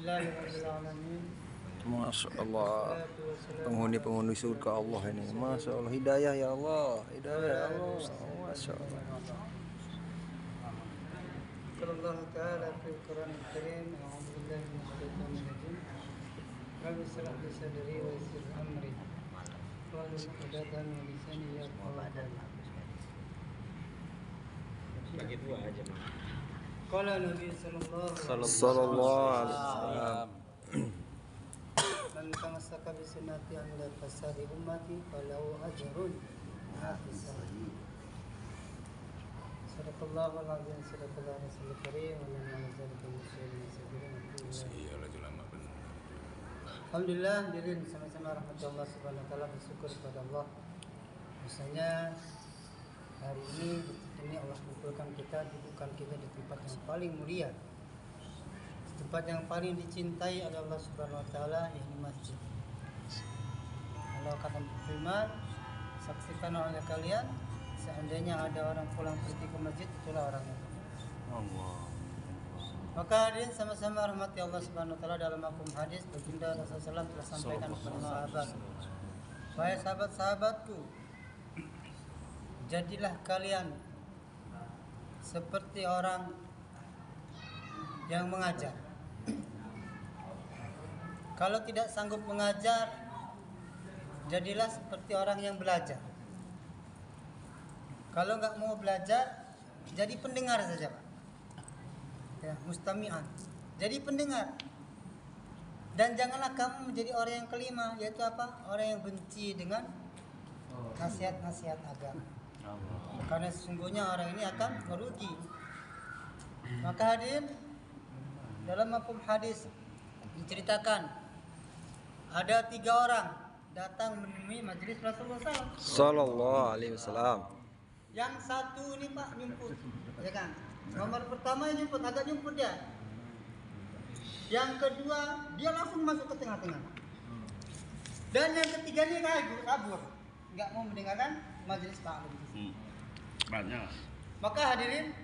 Alhamdulillahirrahmanirrahim. Masya Allah, penghuni surga Allah ini. Masya Allah, hidayah ya Allah, hidayah ya Allah. Masya Allah. Sallallahu ta'ala fil Qur'anil Karim. A'udzu billahi minasyaitonir rajim. Rabbi shrah li sadri wa yassir amri. Wahlul 'uqdatam min lisani yafqahu qawli. Bagi dua aja, Bang. Qala Nabi sallallahu Sallallahu alaihi wasallam. Man tamassaka bi sunnati ala fasadi ummati falahu ajrun hafisan. Sadaqallahul azim, sadaqallahu rasulul karim, wa lana nazaratul muslimin sabirin. Alhamdulillah, hadirin sama-sama rahmatullah subhanahu wa ta'ala, bersyukur kepada Allah. Misalnya hari ini Allah kumpulkan kita, dudukan kita di tempat yang paling mulia, tempat yang paling dicintai oleh Allah Subhanahu wa taala, yakni masjid. Allah akan berfirman, saksikan oleh kalian, seandainya ada orang pulang pergi ke masjid, itulah orangnya. Allah. Maka hadirin sama-sama rahmati Allah Subhanahu wa taala, dalam hukum hadis baginda Rasulullah SAW telah sampaikan kepada sahabat, wahai sahabat-sahabatku, jadilah kalian seperti orang yang mengajar. Kalau tidak sanggup mengajar, jadilah seperti orang yang belajar. Kalau nggak mau belajar, jadi pendengar saja, Pak. Ya, mustami'an. Jadi pendengar. Dan janganlah kamu menjadi orang yang kelima, yaitu apa? Orang yang benci dengan nasihat-nasihat agama. Karena sesungguhnya orang ini akan merugi. Maka hadirin, dalam mafhum hadis diceritakan ada 3 orang datang menemui majelis Rasulullah SAW. Sallallahu alaihi wasallam. Yang satu ini Pak nyumput, ya kan? Nomor pertama yang nyumput, agak nyumput dia. Yang kedua dia langsung masuk ke tengah-tengah. Dan yang ketiga ini kabur, nggak mau mendengarkan majelis taklim. Banyak. Maka hadirin,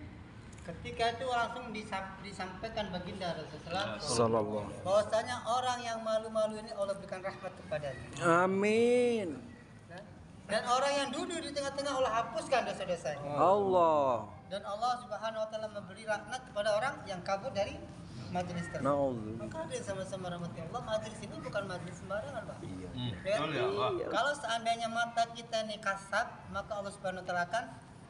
ketika itu langsung disampaikan baginda Rasulullah Sallallahu. bahwasanya orang yang malu-malu ini Allah berikan rahmat kepadanya. Amin. Dan orang yang duduk di tengah-tengah Allah hapuskan dosa-dosanya. Allah. Dan Allah Subhanahu wa taala memberi laknat kepada orang yang kabur dari majelis tersebut. Naudzubillah. Maka hadirin sama-sama rahmati Allah, majelis ini bukan majelis sembarangan, Pak. Iya. Ya? Betul ya, Pak. Kalau seandainya mata kita ini kasap, maka Allah Subhanahu wa taala akan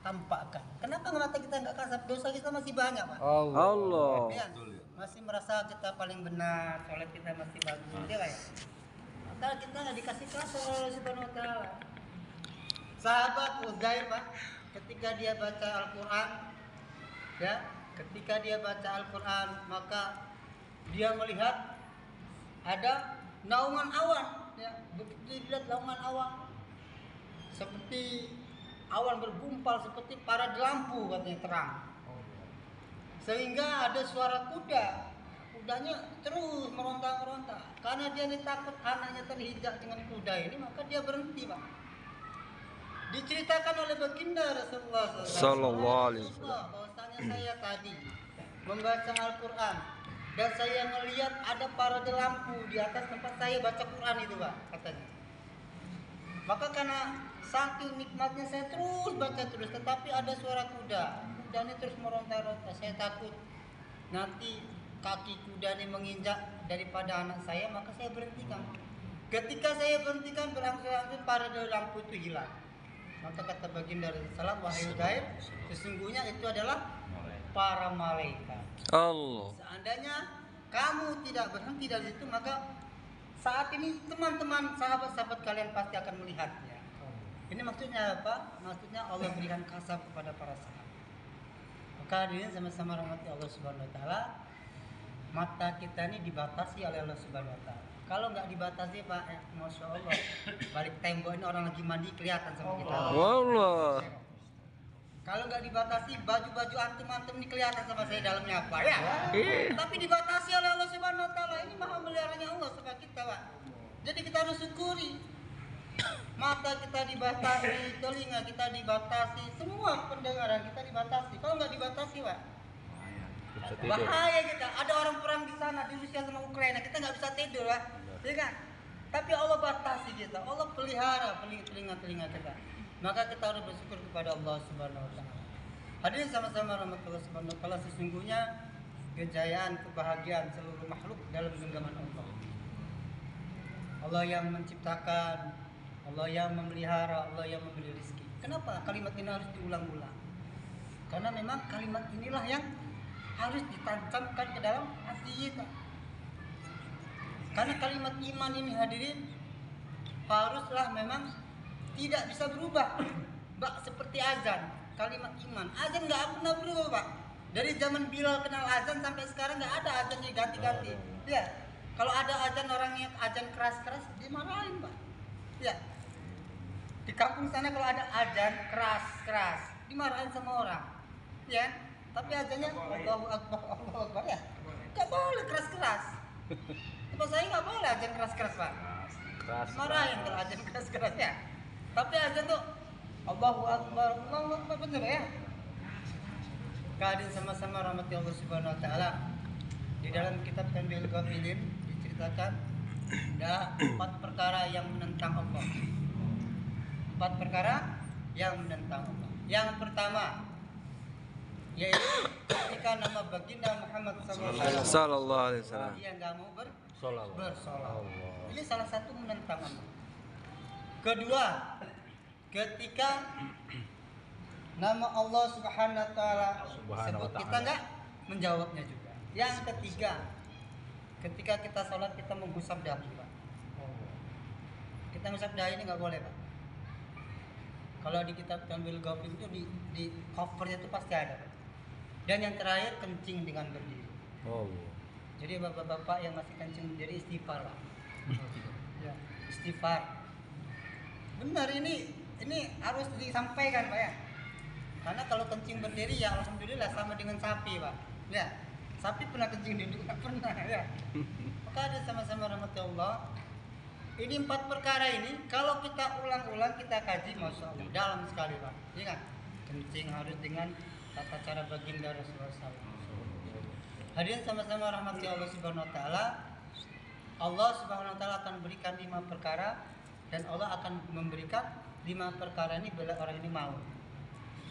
tampakkan. Kenapa mata kita nggak kasap? Dosa kita masih banyak, Pak. Allah. Ya, masih merasa kita paling benar, sholat kita masih bagus, ya Pak ya. Maka kita nggak dikasih kasar oleh Allah Subhanahu wa taala. Sahabat Uzair, Pak, ketika dia baca Al-Quran, ya, ketika dia baca Al-Quran, maka dia melihat ada naungan awan, ya, begitu dilihat naungan awan, seperti awan bergumpal seperti para lampu, katanya terang. Sehingga ada suara kuda, kudanya terus meronta-ronta. Karena dia takut anaknya terhijak dengan kuda ini, maka dia berhenti, Pak. Diceritakan oleh baginda Rasulullah Sallallahu alaihi wasallam. bahwasanya saya tadi membaca Al-Quran dan saya melihat ada parade lampu di atas tempat saya baca Quran itu, Pak, katanya. Maka karena saking nikmatnya saya terus baca terus, tetapi ada suara kuda ini terus meronta-ronta. Saya takut nanti kaki kuda ini menginjak daripada anak saya, maka saya berhentikan. Ketika saya berhentikan, berangsur-angsur parade lampu itu hilang. Maka kata baginda Rasulullah, wahai Uzair, sesungguhnya itu adalah para malaikat. Allah. Seandainya kamu tidak berhenti dari situ, maka saat ini teman-teman sahabat-sahabat kalian pasti akan melihatnya. Ini maksudnya apa? Maksudnya Allah berikan kasab kepada para sahabat. Maka hadirin sama-sama rahmati Allah Subhanahu wa taala, mata kita ini dibatasi oleh Allah Subhanahu wa taala. Kalau nggak dibatasi, Pak, Masya Allah, balik tembok ini orang lagi mandi kelihatan sama kita. Wallah. Kalau nggak dibatasi, baju-baju antum-antum ini kelihatan sama saya dalamnya apa, ya? Tapi dibatasi oleh Allah Subhanahu wa taala. Ini maha meliharanya Allah sama kita, Pak. Jadi kita harus syukuri. Mata kita dibatasi, telinga kita dibatasi, semua pendengaran kita dibatasi. Kalau nggak dibatasi, Pak, Bisa tidur. Bahaya kita. Ada orang perang di sana di Rusia sama Ukraina, kita nggak bisa tidur lah, ya kan? Tapi Allah batasi kita, Allah pelihara telinga-telinga kita. Maka kita harus bersyukur kepada Allah Subhanahu Wa Taala. Hadirin sama-sama rahmatullah subhanahu wa ta'ala, sesungguhnya kejayaan, kebahagiaan seluruh makhluk dalam genggaman Allah. Allah yang menciptakan, Allah yang memelihara, Allah yang memberi rezeki. Kenapa kalimat ini harus diulang-ulang? Karena memang kalimat inilah yang harus ditancapkan ke dalam hati kita. Karena kalimat iman ini hadirin haruslah memang tidak bisa berubah. Bak seperti azan. Kalimat iman, azan nggak pernah berubah, Pak. Dari zaman Bilal kenal azan sampai sekarang nggak ada azannya ganti-ganti. Ya, kalau ada azan orang yang azan keras-keras dimarahin, Pak. Ya, di kampung sana kalau ada azan keras-keras dimarahin sama orang. Ya, tapi azannya Allahu Akbar, Allahu Akbar ya. Nggak boleh keras-keras. Tempat saya nggak boleh azan keras-keras, Pak. Marahin kalau azan keras-keras ya. Tapi azan tuh Allahu Akbar, Allahu Akbar, bener ya. Keadaan sama-sama rahmati Allah Subhanahu Wa Taala. Di dalam kitab Tanbihul Ghafilin diceritakan ada 4 perkara yang menentang Allah. 4 perkara yang menentang Allah. Yang pertama yaitu ketika nama baginda Muhammad Sallallahu alaihi wasallam. dia nggak mau Sallallahu. bersolawat. Ini salah satu menentang Allah. Kedua, ketika nama Allah Subhanahu Wa Taala sebut kita nggak menjawabnya juga. Yang ketiga, ketika kita sholat kita menggusap dahi, Pak. Kita menggusap dahi ini nggak boleh, Pak. Kalau di kitab Tanbihul Ghafil itu di covernya itu pasti ada, Pak. Dan yang terakhir, kencing dengan berdiri. Jadi bapak-bapak yang masih kencing berdiri istighfar, Pak. Ya, istighfar. Benar, ini harus disampaikan, Pak ya. Karena kalau kencing berdiri ya alhamdulillah sama dengan sapi, Pak. Ya, sapi pernah kencing duduk nggak pernah ya. Maka ada sama-sama rahmatullah. Ini 4 perkara ini kalau kita ulang-ulang kita kaji, masya Allah dalam sekali, Pak. Iya kan? Kencing harus dengan tata cara baginda Rasulullah SAW. Hadirin sama-sama rahmati Allah Subhanahu Wa Taala. Allah Subhanahu Wa Taala akan berikan 5 perkara dan Allah akan memberikan 5 perkara ini bila orang ini mau.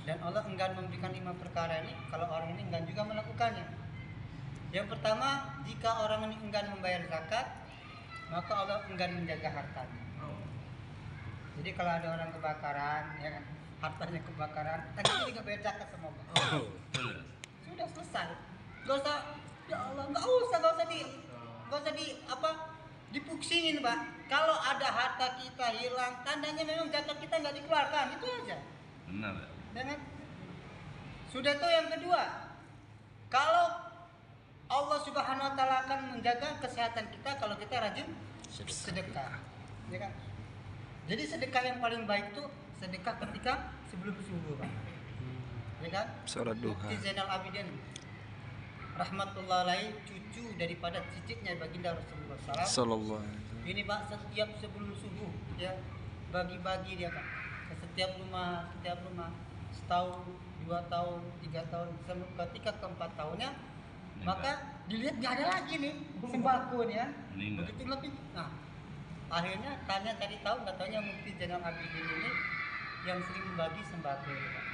Dan Allah enggan memberikan 5 perkara ini kalau orang ini enggan juga melakukannya. Yang pertama, jika orang ini enggan membayar zakat, maka Allah enggan menjaga hartanya. Jadi kalau ada orang kebakaran, ya kan, hartanya kebakaran, tapi dia nggak bayar zakat sama Allah. Sudah selesai. Gak usah, ya Allah, gak usah dipuksingin, Pak. Kalau ada harta kita hilang, tandanya memang zakat kita nggak dikeluarkan, itu aja. Benar. Dengan sudah tuh yang kedua, kalau Allah Subhanahu Wa Taala akan menjaga kesehatan kita kalau kita rajin sedekah, ya kan? Jadi sedekah yang paling baik itu sedekah ketika sebelum subuh, Pak. Ya kan? Salat duha. Mufti Zainal Abidin rahmatullah alaih, cucu daripada cicitnya baginda Rasulullah SAW. Sallallahu alaihi wasallam. Ini, Pak, setiap sebelum subuh ya bagi-bagi dia, Pak, ke setiap rumah, setahun, 2 tahun, 3 tahun, ketika keempat tahunnya maka dilihat nggak ada lagi nih sembako nih ya. Begitu lebih. Nah, akhirnya tanya cari tahu, nggak taunya Mufti Zainal Abidin ini yang sering membagi sembako itu, Pak.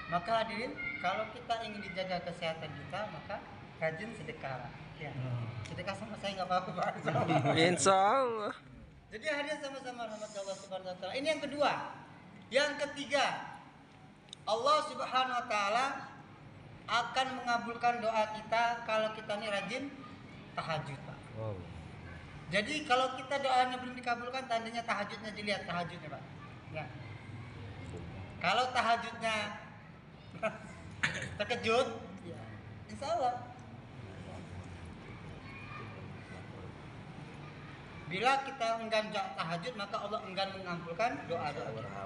Maka hadirin, kalau kita ingin dijaga kesehatan kita, maka rajin sedekah. Ya. Sedekah sama saya nggak apa-apa, Pak. Insya Allah. Jadi hadirin sama-sama rahmatullah subhanahu wa ta'ala. Ini yang kedua. Yang ketiga, Allah Subhanahu Wa Taala akan mengabulkan doa kita kalau kita ini rajin tahajud, Pak. Jadi kalau kita doanya belum dikabulkan, tandanya tahajudnya dilihat, tahajudnya, Pak. Ya. Kalau tahajudnya terkejut, ya, insya Allah. Bila kita enggan tahajud, maka Allah enggan mengabulkan doa-doa kita.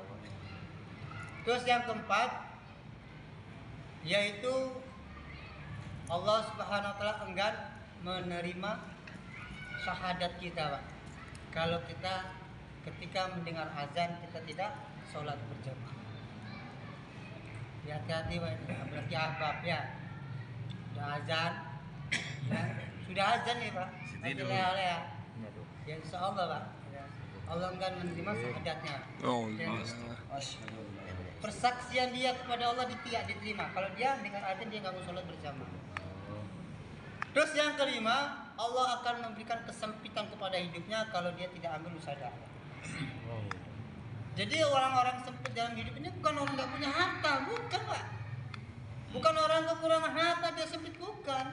Terus yang keempat, yaitu Allah Subhanahu Wa Taala enggan menerima syahadat kita, Pak. Kalau kita ketika mendengar azan kita tidak sholat berjamaah. Hati-hati, Pak, berarti ahbab ya. sudah azan, ya. Sudah azan nih Pak, masih lea-lea. Ya insya Allah Pak, ya. Allah akan menerima syahadatnya. Oh Ya. iya. Persaksian dia kepada Allah tidak diterima. Kalau dia dengan azan dia nggak mau sholat bersama. Terus yang kelima, Allah akan memberikan kesempitan kepada hidupnya kalau dia tidak ambil usaha dakwah. Jadi orang-orang sempit dalam hidup ini bukan orang nggak punya harta, bukan Pak. Bukan orang kekurangan harta dia sempit, bukan.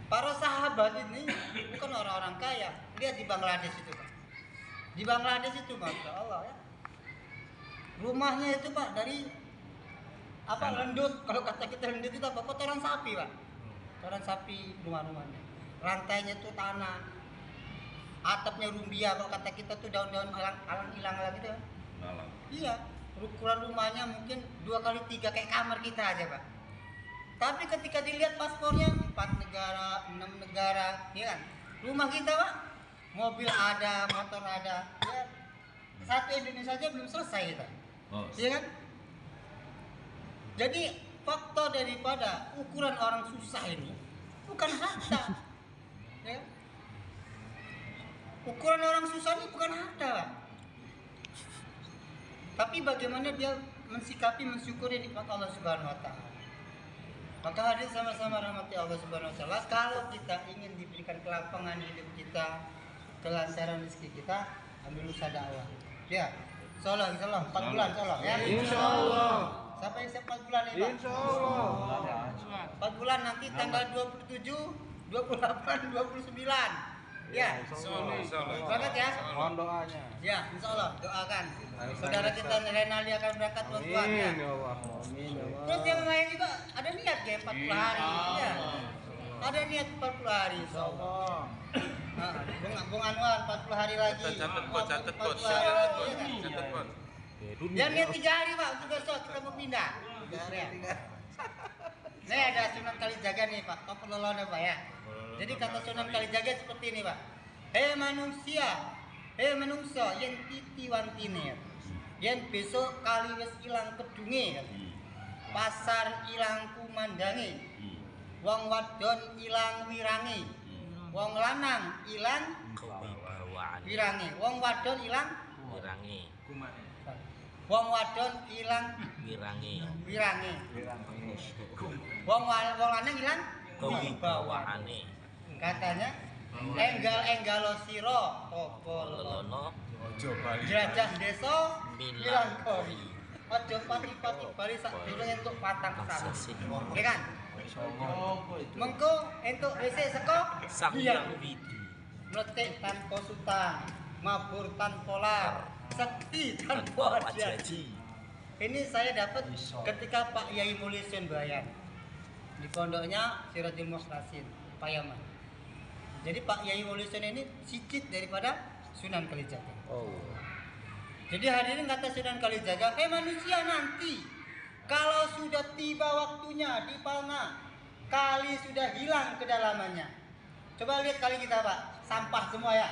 Para sahabat ini bukan orang-orang kaya. Lihat di Bangladesh itu Pak. Di Bangladesh itu Masya Allah ya. Rumahnya itu Pak dari apa lendut, kalau kata kita lendut itu apa? Kotoran sapi Pak. Kotoran sapi rumah-rumahnya. Lantainya itu tanah. Atapnya rumbia, kalau kata kita tuh daun-daun alang hilang gitu. Malam. Iya, ukuran rumahnya mungkin 2x3 kayak kamar kita aja Pak. Tapi ketika dilihat paspornya 4 negara, 6 negara, ya kan? Rumah kita Pak, mobil ada, motor ada, ya. Satu Indonesia aja belum selesai kita. Oh. Iya kan? Jadi faktor daripada ukuran orang susah ini bukan harta. Ya. Ukuran orang susah ini bukan harta, Pak. Tapi bagaimana dia mensikapi, mensyukuri nikmat Allah Subhanahu wa taala. Maka hadir sama-sama rahmati Allah Subhanahu wa taala. Kalau kita ingin diberikan kelapangan hidup kita, kelancaran rezeki kita, ambil usaha dakwah. Ya. Insyaallah 4 bulan insyaallah ya. Insyaallah. Siapa yang siap 4 bulan ini, Pak? Insyaallah. 4 bulan nanti tanggal 27, 28, 29. Ya. Semangat ya. Mohon doanya. Ya, insyaallah doakan. Saudara kita Renaldi akan berangkat buat Tuhan ya. Amin ya Allah. Amin ya Allah. Terus yang lain juga ada niat ya 40 hari ya. Ada niat 40 hari insyaallah. Nah, Bung Anwar 40 hari lagi. Catat bos, catat bos, 40 hari lagi, ya kan? catat bos. Yang niat 3 hari Pak, untuk besok kita mau pindah. Ya. Nih ada Sunan Kalijaga nih Pak, top lolone Pak ya. Jadi kata Sunan Kalijaga seperti ini Pak. Hei manusia yang titi wantine. Yen besok kali wis ilang kedunge. Pasar ilang kumandange. Wong wadon ilang wirange. Wong lanang ilang Kewibawaan wirange. Wong wadon ilang wirangi, wong wadon ilang wirangi, wirange. Wong lanang ilang kewibawaane, katanya enggal siro apa lolono, jelajah desa Milang. milangkori aja pati-pati bali sak durung entuk patang kesana Sesik. oke kan mengko entuk WC seko sang hyang widi, meletik tanpa sutang mabur tanpa lar sekti tanpa tanpa janji. janji. Ini saya dapat ketika Pak Yai Mulisin Bayan di pondoknya Siratul Mukhlasin, Payaman. Jadi Pak Yai Mulisin ini cicit daripada Sunan Kalijaga. Oh. Jadi hadirin kata Sunan Kalijaga, manusia nanti kalau sudah tiba waktunya di mana kali sudah hilang kedalamannya. Coba lihat kali kita Pak, sampah semua ya.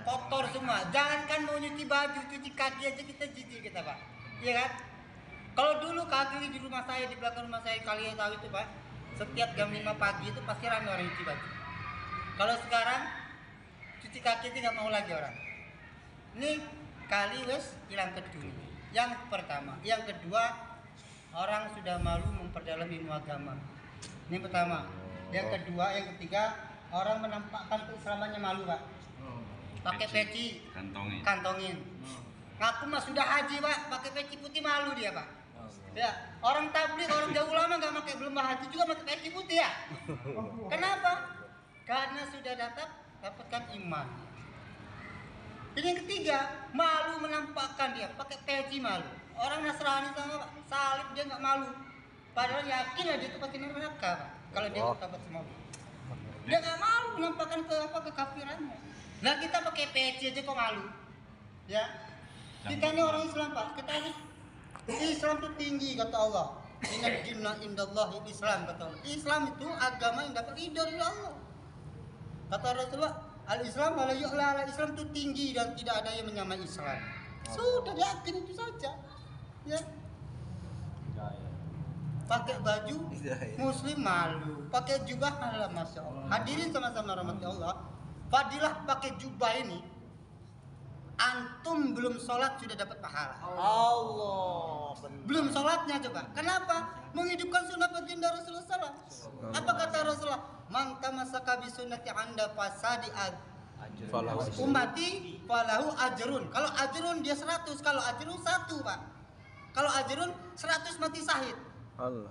Kotor semua. Jangankan mau nyuci baju, cuci kaki aja kita jijik kita Pak. Iya kan? Kalau dulu kaki di rumah saya, di belakang rumah saya, kalian tahu itu Pak. Setiap jam 5 pagi itu pasti ramai orang cuci baju. Kalau sekarang cuci kaki itu nggak mau lagi orang. Ini kali wes hilang kedua. Yang pertama, yang kedua orang sudah malu memperdalam ilmu agama. Ini pertama. Yang kedua, yang ketiga orang menampakkan keislamannya malu Pak. Pakai peci, kantongin. Ngaku mah sudah haji Pak, pakai peci putih malu dia Pak. Ya, orang tabligh, orang jauh lama nggak pakai, belum haji juga pakai peci putih ya. Kenapa? Karena sudah dapatkan iman. Ini yang ketiga, malu menampakkan dia pakai peci malu. Orang Nasrani sama Pak, salib dia nggak malu. Padahal yakin aja itu pasti neraka Pak. Kalau dia dapat semua. Dia nggak malu menampakkan kekafirannya. Nah kita pakai peci aja kok malu, ya. Kita ini orang Islam Pak. Kita ini Islam itu tinggi kata Allah. Inna dinna indallahi Islam kata Allah. Islam itu agama yang dapat ridho dari Allah. Kata Rasulullah, al-Islam wala yu'la, Islam itu tinggi dan tidak ada yang menyamai Islam. Sudah yakin itu saja, ya. pakai baju muslim malu, pakai jubah malah, masya Allah. Hadirin sama-sama rahmati Allah, fadilah pakai jubah ini, antum belum sholat sudah dapat pahala. Allah. Belum sholatnya coba. Kenapa? Menghidupkan sunnah baginda Rasulullah SAW. Apa kata Rasulullah? Man tamassaka bi sunnati anda fasadi ummati falahu ajrun. Kalau ajrun dia 100, kalau ajrun 1, Pak. Kalau ajrun 100 mati syahid. Allah.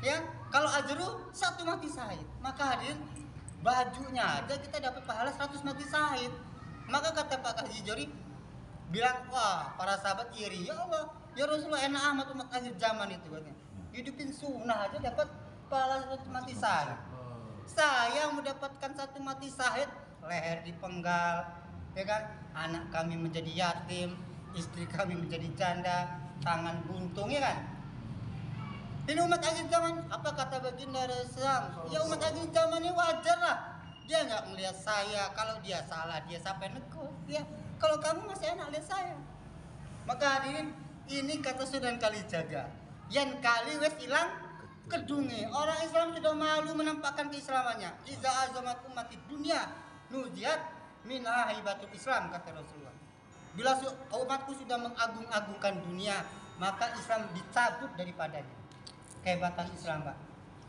Ya, kalau ajrun 1 mati syahid. Maka hadirin, bajunya aja kita dapat pahala 100 mati syahid. Maka kata Pak Haji Jori bilang, wah para sahabat iri, ya Allah, ya Rasulullah enak amat umat akhir zaman itu katanya. Hidupin sunnah aja dapat pahala 100 mati syahid. Saya mendapatkan 1 mati syahid, leher dipenggal, ya kan? Anak kami menjadi yatim, istri kami menjadi janda, tangan buntung, ya kan? Ini umat akhir zaman, apa kata baginda Rasulullah? Ya umat akhir zaman ini wajar lah. Dia nggak melihat saya, kalau dia salah dia sampai negur. Ya, kalau kamu masih enak lihat saya. Maka hadirin, ini kata Sunan Kalijaga. Yang kali wes hilang kedunge. Orang Islam sudah malu menampakkan keislamannya. Iza azamat ummati dunia nujiat min haibatul Islam, kata Rasulullah. Bila umatku sudah mengagung-agungkan dunia, maka Islam dicabut daripadanya. Kehebatan Islam, Pak.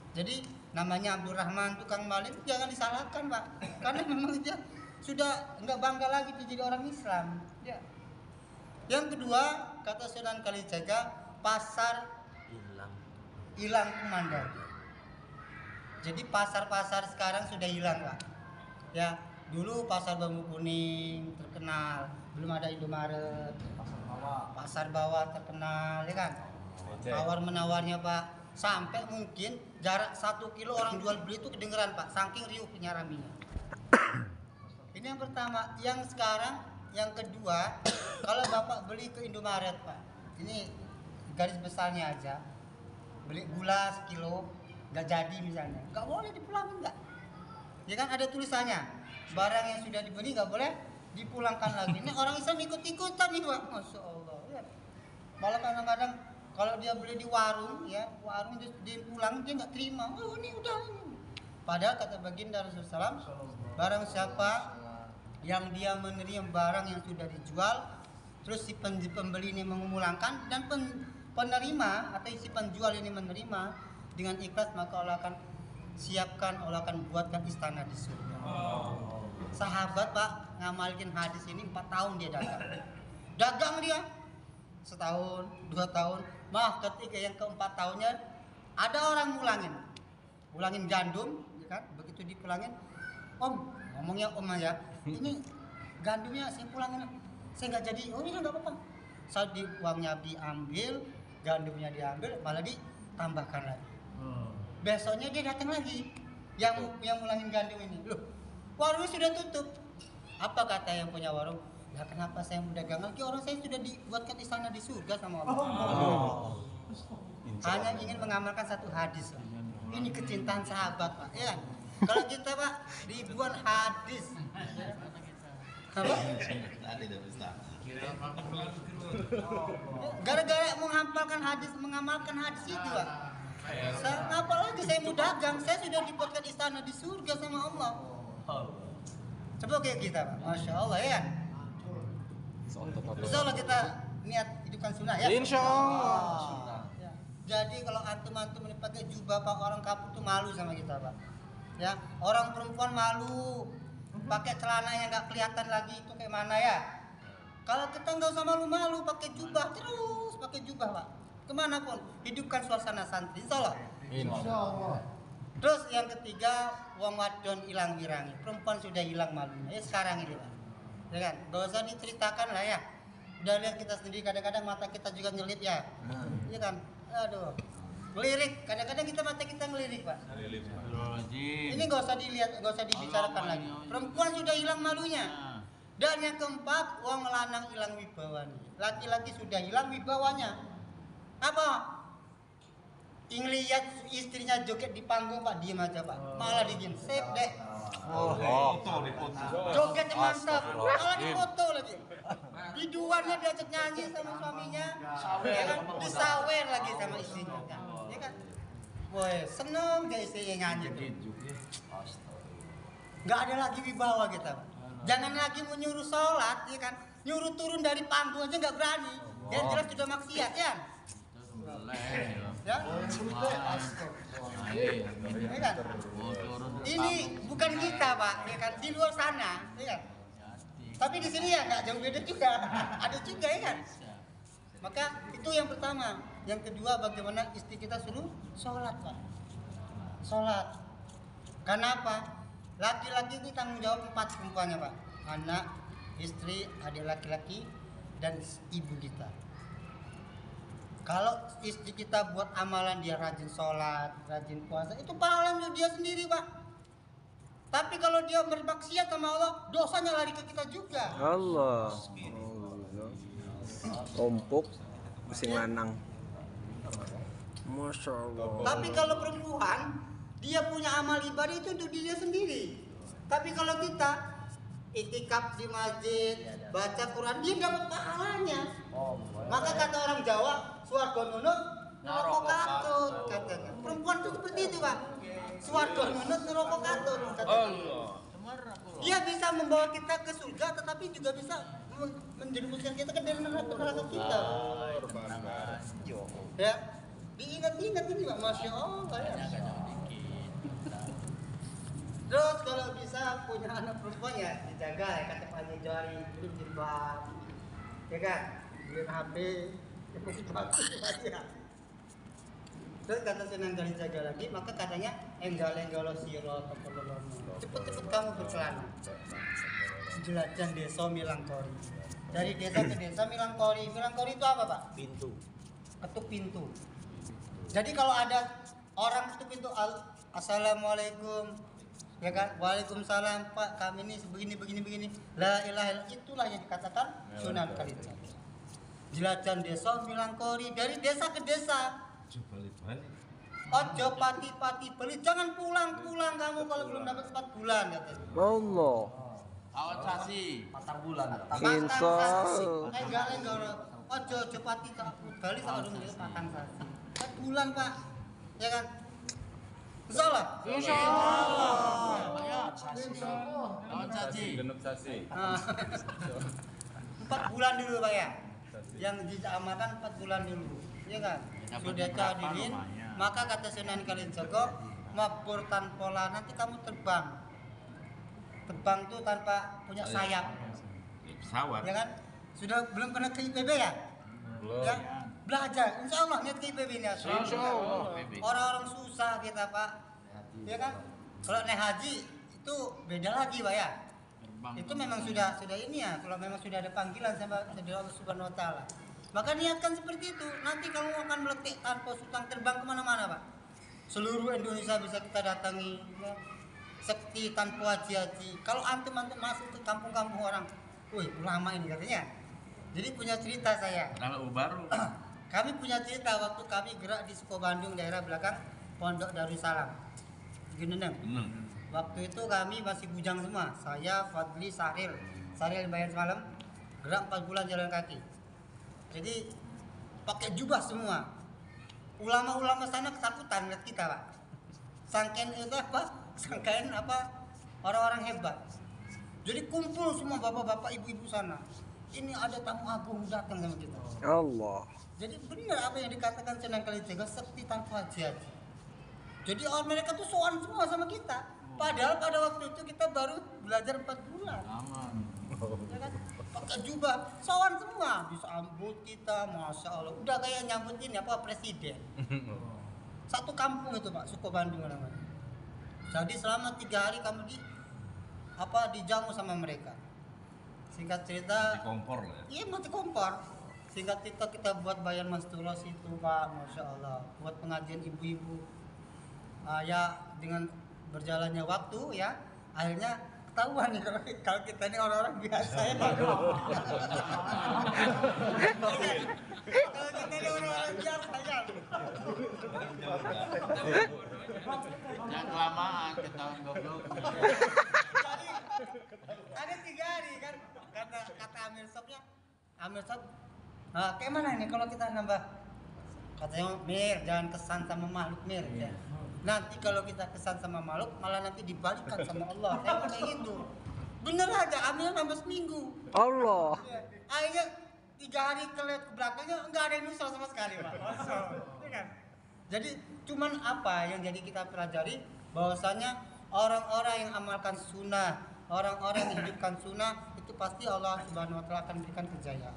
Jadi namanya Abdul Rahman tukang malik jangan disalahkan, Pak. Karena memang dia sudah enggak bangga lagi jadi orang Islam. Ya. Yang kedua, kata Sunan Kalijaga, pasar hilang komandan. Jadi pasar-pasar sekarang sudah hilang, Pak. Ya, dulu pasar Bambu Kuning terkenal, belum ada Indomaret. Pasar bawah terkenal, ya kan? Tawar menawarnya, Pak. Sampai mungkin jarak 1 kilo orang jual beli itu kedengeran, Pak, saking riuhnya raminya. Ini yang pertama. Yang sekarang, yang kedua, kalau Bapak beli ke Indomaret, Pak, ini garis besarnya aja, beli gula sekilo nggak jadi misalnya, nggak boleh dipulangin, nggak, ya kan? Ada tulisannya, barang yang sudah dibeli nggak boleh dipulangkan lagi. Ini orang Islam ikut-ikutan nih, Pak, masya Allah. Ya. Malah kadang-kadang kalau dia beli di warung, ya warung dia pulang dia nggak terima. Oh ini udah ini. Padahal kata baginda Rasulullah SAW, barang siapa yang dia menerima barang yang sudah dijual, terus si pembeli ini mengulangkan dan penerima atau si penjual ini menerima dengan ikhlas, maka Allah akan siapkan, Allah akan buatkan istana di surga. Sahabat, Pak, ngamalkin hadis ini 4 tahun dia dagang dia setahun, 2 tahun. Mah ketika yang keempat tahunnya ada orang mulangin gandum, ya kan? Begitu dipulangin, Om, ngomongnya Om aja, ini gandumnya saya pulangin, saya nggak jadi. Oh ini nggak apa-apa. Saat uangnya diambil, gandumnya diambil, malah ditambahkan lagi. Besoknya dia datang lagi, yang mulangin gandum ini. Loh, warungnya sudah tutup. Apa kata yang punya warung? Nah, kenapa saya mau dagang lagi? Orang saya sudah dibuatkan istana di surga sama Allah. Hanya ingin mengamalkan satu hadis. Ini kecintaan sahabat, Pak. Ya. Kalau kita, Pak, ribuan hadis. Apa? Gara-gara mengamalkan hadis itu, Pak. Apalagi saya mau dagang, saya sudah dibuatkan istana di surga sama Allah. Coba kayak kita, Pak. Masya Allah, ya. Insya Allah kita niat hidupkan sunnah, ya. Insya Allah. Ya. Jadi kalau antum pakai jubah, Pak, orang kampung tuh malu sama kita, Pak. Ya, orang perempuan malu pakai celana yang nggak kelihatan lagi itu kayak mana, ya. Kalau kita nggak usah malu-malu, pakai jubah terus, pakai jubah, Pak. Kemanapun, hidupkan suasana santri, insya Allah. Insya Allah. Terus yang ketiga, wong wadon hilang wirangi, perempuan sudah hilang malunya. Ya sekarang ini, Pak. Ya kan, gak usah diceritakan lah, ya. Udah lihat kita sendiri, kadang-kadang mata kita juga ngelip, ya. Iya kan, aduh, ngelirik, kadang-kadang mata kita ngelirik, Pak. Ini gak usah dilihat, gak usah dibicarakan lagi. Perempuan sudah hilang malunya. Dan yang keempat, wong lanang hilang wibawanya. Laki-laki sudah hilang wibawanya. Apa? Lihat istrinya joget di panggung, Pak, diem aja, Pak. Malah diem, sip deh. Jogetnya mantap, malah dipoto lagi. Biduannya diajak nyanyi sama suaminya, ya kan? Disawer lagi sama istrinya, kan? Ya kan? Woi, seneng dia istrinya nyanyi tuh. Astagfirullah. Nggak ada lagi wibawa kita. Jangan lagi menyuruh sholat, ya kan? Nyuruh turun dari panggung aja nggak berani. Yang jelas sudah maksiat ya. Ya, Astagfirullah. ya kan? Ini bukan kita pak, ya kan? Di luar sana, ya kan? Tapi di sini ya nggak jauh beda juga, ada juga ya kan? Maka itu yang pertama. Yang kedua bagaimana istri kita suruh sholat pak, sholat. Karena apa? Laki-laki itu tanggung jawab 4 perempuannya pak, anak, istri, adik laki-laki, dan ibu kita. Kalau istri kita buat amalan dia rajin sholat, rajin puasa, itu pahala untuk dia sendiri pak. Tapi kalau dia bermaksiat sama Allah, dosanya lari ke kita juga. Allah. Ompuk mesin lanang. Masya Allah. Tapi kalau perempuan, dia punya amal ibadah itu untuk dia sendiri. Tapi kalau kita iktikaf di masjid, baca Quran, dia dapat pahalanya. Maka kata orang Jawa, swarga nunut, neraka katut katanya. Perempuan itu seperti itu pak. Swarga nunut, neraka katut katanya. Dia bisa membawa kita ke surga, tetapi juga bisa menjerumuskan kita ke dalam neraka kita. Ya, diingat-ingat ini pak, masya Allah ya. Terus kalau bisa punya anak perempuan ya dijaga ya, kata Pak Haji Jari, beli jilbab, ya kan, beli HP, ya. Terus kata Sunan Kalijaga lagi, maka katanya enggalo siro cepet-cepet kamu berkelana. Jelajah desa Milangkori. Dari desa ke desa Milangkori. Milangkori itu apa pak? Pintu. Ketuk pintu. Jadi kalau ada orang ketuk pintu, assalamualaikum, ya kan, waalaikumsalam pak, kami ini begini, la ilaha illallah, itulah yang dikatakan Sunan Kalijaga. Jelajah desa Milangkori, dari desa ke desa. Ojo pati-pati beli, jangan pulang-pulang kamu kalau belum dapat 4 bulan katanya. Allah. Awat sasi. 4 bulan. Insya Allah. Enggak. Ojo pati bali sak urung dia patang sasi. 4 bulan pak, ya kan? Insyaallah. Awat sasi. Genep sasi. 4 bulan dulu pak ya. Yang diamalkan 4 bulan dulu, ya kan? Sudah cadirin, maka kata Sunan Kalijaga, mabur tanpa lah, nanti kamu terbang. Terbang tuh tanpa punya sayap, Pesawat. ya kan? Sudah belum kena ke IPB ya? Belum. Ya? Belajar, insya Allah niat ke IPB ini. Orang-orang susah kita pak, ya kan? Kalau naik haji itu beda lagi pak ya. Itu memang sudah ini ya. Kalau memang sudah ada panggilan sama Allah Subhanahu Wa Taala, maka niatkan seperti itu. Nanti kamu akan meletik tanpa sutang, terbang kemana-mana pak. Seluruh Indonesia bisa kita datangi. Ya. Sekti tanpa haji-haji. Kalau antum masuk ke kampung-kampung orang, wih ulama ini katanya. Jadi punya cerita saya. Kalau baru. Kami punya cerita waktu kami gerak di Suko Bandung, daerah belakang Pondok Darussalam, Gunung. Waktu itu kami masih bujang semua. Saya, Fadli, Sahril bayar semalam. Gerak 4 bulan jalan kaki. Jadi pakai jubah semua. Ulama-ulama sana ketakutan lihat kita pak. Sangkain itu apa? Sangkain apa? Orang-orang hebat. Jadi kumpul semua bapak-bapak, ibu-ibu sana. Ini ada tamu agung datang sama kita. Allah. Jadi benar apa yang dikatakan Sunan Kalijaga, sekti tanpa haji-haji. Jadi orang mereka tuh sowan semua sama kita. Padahal pada waktu itu kita baru belajar 4 bulan. Ya kan? Pakai jubah, sowan semua, disambut kita, masya Allah. Udah kayak nyambutin apa presiden. Satu kampung itu pak, Suko Bandung namanya. Jadi selama 3 hari kami dijamu sama mereka. Singkat cerita, Di kompor lah. iya mati kompor. Singkat cerita kita buat bayan masturos itu pak, masya Allah. Buat pengajian ibu-ibu. Ya dengan berjalannya waktu ya, akhirnya ketahuan nih kalau kita ini orang-orang biasa ya. Kalau kita ini orang-orang biasa ya. Jangan kelamaan ketahuan goblok. Jadi ada 3 hari kan, kata Amir Sobnya, kayak mana ini kalau kita nambah Katanya Mir, jangan kesan sama makhluk Mir. Ya. Nanti kalau kita kesan sama makhluk, malah nanti dibalikan sama Allah. Saya mau kayak gitu. Bener aja, hamil nambah seminggu. Allah. Ya. Akhirnya 3 hari kelihat ke belakangnya nggak ada yang nyusul sama sekali, Pak. Ya kan? Jadi cuman apa yang jadi kita pelajari bahwasanya orang-orang yang amalkan sunnah, orang-orang yang hidupkan sunnah itu pasti Allah Subhanahu wa taala akan berikan kejayaan.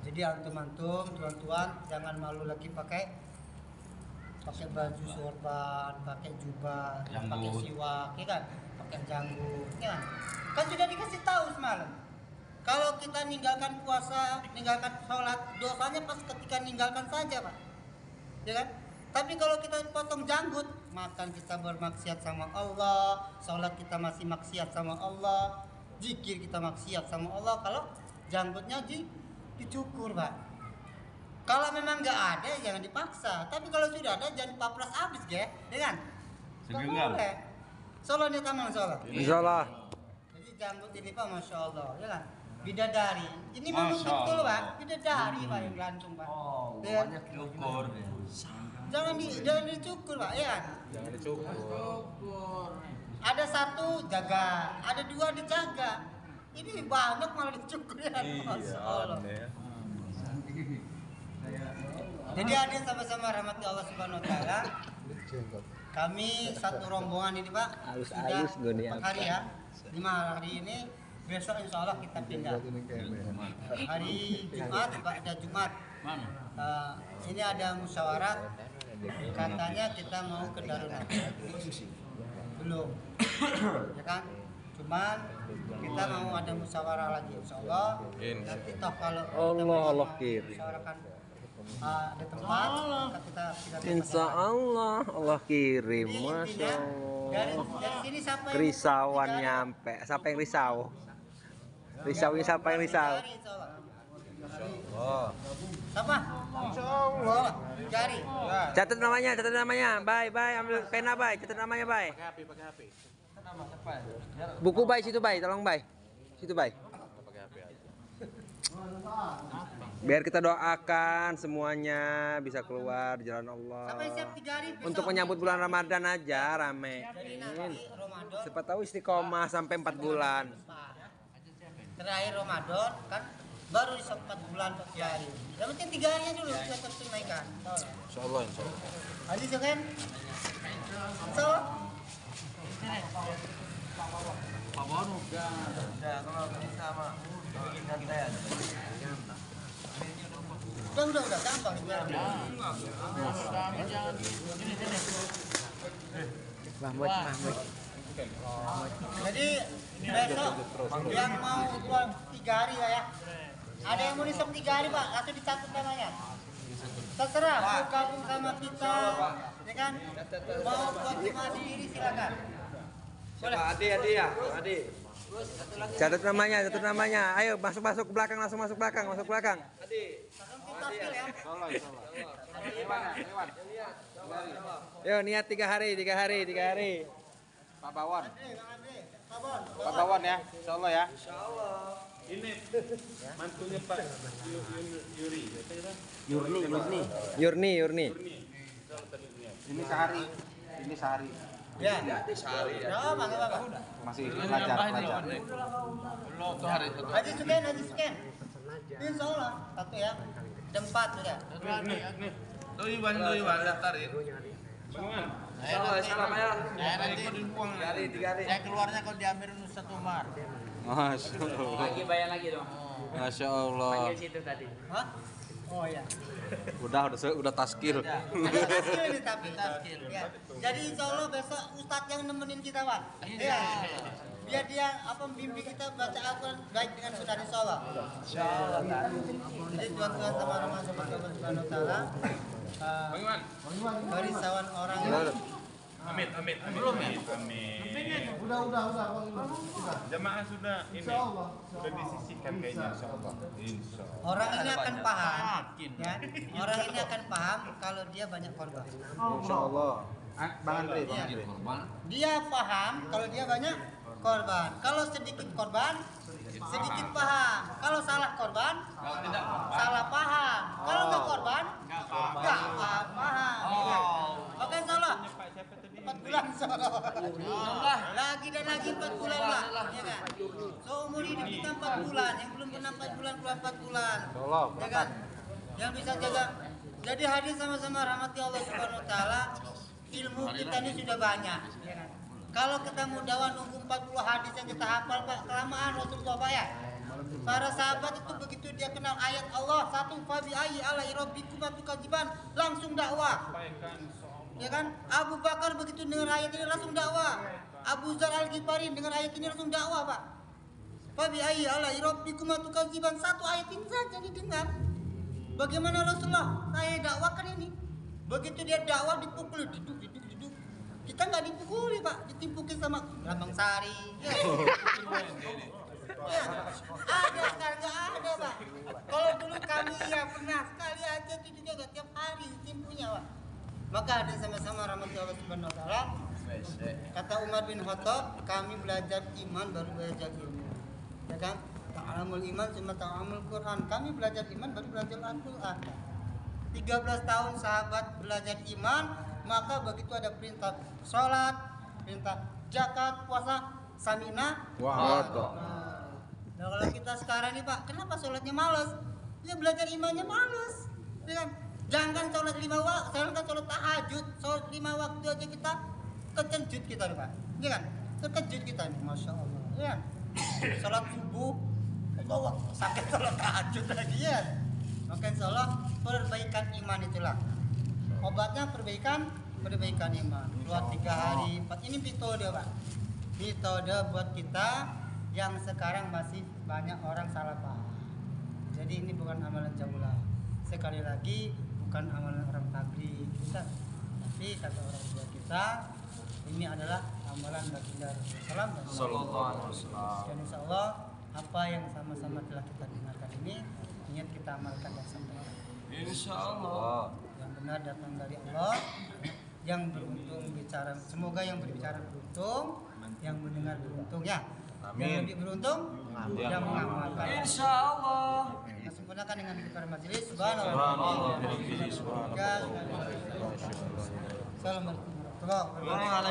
Jadi antum-antum, tuan-tuan jangan malu lagi pakai baju sorban, pakai jubah, pakai siwak, ya kan? Pakai janggut, ya kan? Kan sudah dikasih tahu semalam. Kalau kita ninggalkan puasa, ninggalkan sholat, dosanya pas ketika ninggalkan saja, Pak. Ya kan? Tapi kalau kita potong janggut, makan kita bermaksiat sama Allah, sholat kita masih maksiat sama Allah, zikir kita maksiat sama Allah. Kalau janggutnya dicukur, Pak. Kalau memang nggak ada, jangan dipaksa. Tapi kalau sudah ada, jangan papras habis, ya kan? Segenggam. Sholatnya taman sholat. Insyaallah. Jadi janggut ini Pak, masya Allah, ya kan? Bidadari. Ini memang betul, Pak. Bidadari, Pak, yang gelantung, Pak. Oh, Ya. banyak Cukur. Jangan dicukur, Pak, ya kan? Jangan dicukur. Ada 1 jaga, ada 2 dijaga. Ini banyak malah dicukur, ya kan? Masya Allah. Jadi ada sama-sama rahmati Allah Subhanahu wa taala. Kami satu rombongan ini, Pak. Halus-halus sudah gua nih, 4 hari ya. 5 hari ini, besok insya Allah kita pindah. Hari Jumat, pada Jumat. Ini ada musyawarah. Katanya kita mau ke Darunat. Belum. Ya kan? Cuman kita mau ada musyawarah lagi insya Allah. Dan kita kalau Allah kirim. musyawarahkan ada tempat kita Insya Allah Allah kirim. Jadi Masya intinya, dari Allah. sini siapa yang Kerisauan mau nyampe. Siapa yang risau? Risaunya siapa yang risau? Siapa? Insya Allah. Jari. Catat namanya. Bye, ambil pena, bye. Catat namanya, bye. Buku, bye, situ, bye. Tolong, bye. Situ, bye. Biar kita doakan semuanya bisa keluar di jalan Allah. Sampai siap 3 hari. besok. Untuk menyambut bulan Ramadan aja rame. Jadi nanti Ramadan. Siapa tahu istiqomah sampai 4 bulan. Terakhir Ramadan kan baru di 4 bulan 4 hari. Yang penting 3 harinya dulu kita tunaikan. Insyaallah. Haji kan? So. Udah gampang. Jadi besok yang mau buat 3 hari lah ya. Ada yang mau nisab 3 hari, Pak, atau dicatat namanya? Terserah mau gabung sama kita, ya kan? Mau buat jemaah sendiri silakan. Boleh. Adi. Catat namanya. Ayo masuk ke belakang, langsung masuk belakang. Langsung kita skill ya. Yo niat 3 hari. Pak Bawon. Pak Bawon ya, insyaallah ya. Ini mantunya Pak Yuri. Yurni. Ini sehari. Ya. Sehari. Ya, apa? Masih belajar. Haji scan. Insya Allah 1 ya. Ada 4 sudah. Tuh Iwan daftarin. Saya keluarnya kalau di Amir Ustaz Umar. Masya Allah. Hah? Oh ya. Udah taskil. Ada taskil ini tapi taskil. Ya. Jadi insya Allah besok Ustadz yang nemenin kita, Pak. Iya. Biar dia membimbing kita baca Al-Quran baik dengan sunnah insya Allah. Jadi tuan-tuan sama Rahman Subhanahu wa taala. Kerisauan orang ini Amit. Belum ya? Amin. Udah. Jamaah sudah ini. Insya Allah. Sudah disisihkan kayaknya insyaallah. Insyaallah. Orang ini akan paham, ya. Orang ini akan paham kalau dia banyak korban. Insya Allah. Bang Andre. Dia paham kalau dia banyak korban. Kalau sedikit korban, sedikit paham. Kalau salah korban, salah paham. Kalau nggak korban, nggak paham. Oke, salah. 4 bulan salah. Lagi dan lagi 4 bulan lah, ya kan? Seumur hidup kita 4 bulan, yang belum pernah 4 bulan keluar 4 bulan, ya kan? Yang bisa jaga. Jadi hadir sama-sama rahmati Allah Subhanahu Wa Taala. Ilmu kita ini sudah banyak, ya kan? Kalau kita mau dakwah nunggu 40 hadis yang kita hafal, Pak, kelamaan Rasulullah, Pak, ya. Para sahabat itu begitu dia kenal ayat Allah satu fabi ayyi ala rabbikum tukadziban langsung dakwah. Ya kan? Abu Bakar begitu dengar ayat ini langsung dakwah. Abu Dzar Al-Ghifari dengar ayat ini langsung dakwah, Pak. Fabi ayyi ala rabbikum tukadziban, satu ayat ini saja didengar. Bagaimana Rasulullah? Saya dakwakan ini. Begitu dia dakwah dipukul, duduk. Kita nggak dipukuli, Pak, ditimpukin sama Lambang Sari. Ya. Ya. Ada kan? Nggak ada, Pak. Kalau dulu kami ya pernah sekali aja itu juga nggak tiap hari timpunya, Pak. Maka ada sama-sama rahmati Allah Subhanahu Wa Taala. Kata Umar bin Khattab, kami belajar iman baru belajar ilmu. Ya kan? Ta'amul iman cuma ta'amul Quran. Kami belajar iman baru belajar Al-Quran. 13 tahun sahabat belajar iman, maka begitu ada perintah sholat, perintah zakat, puasa, samina. Nah, kalau kita sekarang nih, Pak, kenapa sholatnya malas? Ya belajar imannya malas, ya kan? Jangan sholat 5 waktu, sekarang kan sholat tahajud, sholat 5 waktu aja kita terkejut kita nih, Pak, ya kan? Terkejut kita nih, masya Allah, ya kan? Sholat subuh, Allah sakit sholat tahajud lagi ya. Maka insya Allah perbaikan iman itulah obatnya, perbaikan iman. Keluar 3 hari 4 ini metode, Pak. Metode buat kita yang sekarang masih banyak orang salah paham. Jadi ini bukan amalan jaulah. Sekali lagi bukan amalan orang tabligh kita, tapi kata orang tua kita ini adalah amalan baginda Rasulullah SAW. Dan insya Allah apa yang sama-sama telah kita dengarkan ini niat kita amalkan dan sampai. Insya Allah. Yang benar datang dari Allah. Yang beruntung bicara, semoga yang berbicara beruntung, yang mendengar beruntung ya. Yang lebih beruntung, yang mengamalkan. Insya Allah. Kita sempurnakan dengan dikir majelis. Subhanallah. Assalamualaikum warahmatullahi wabarakatuh.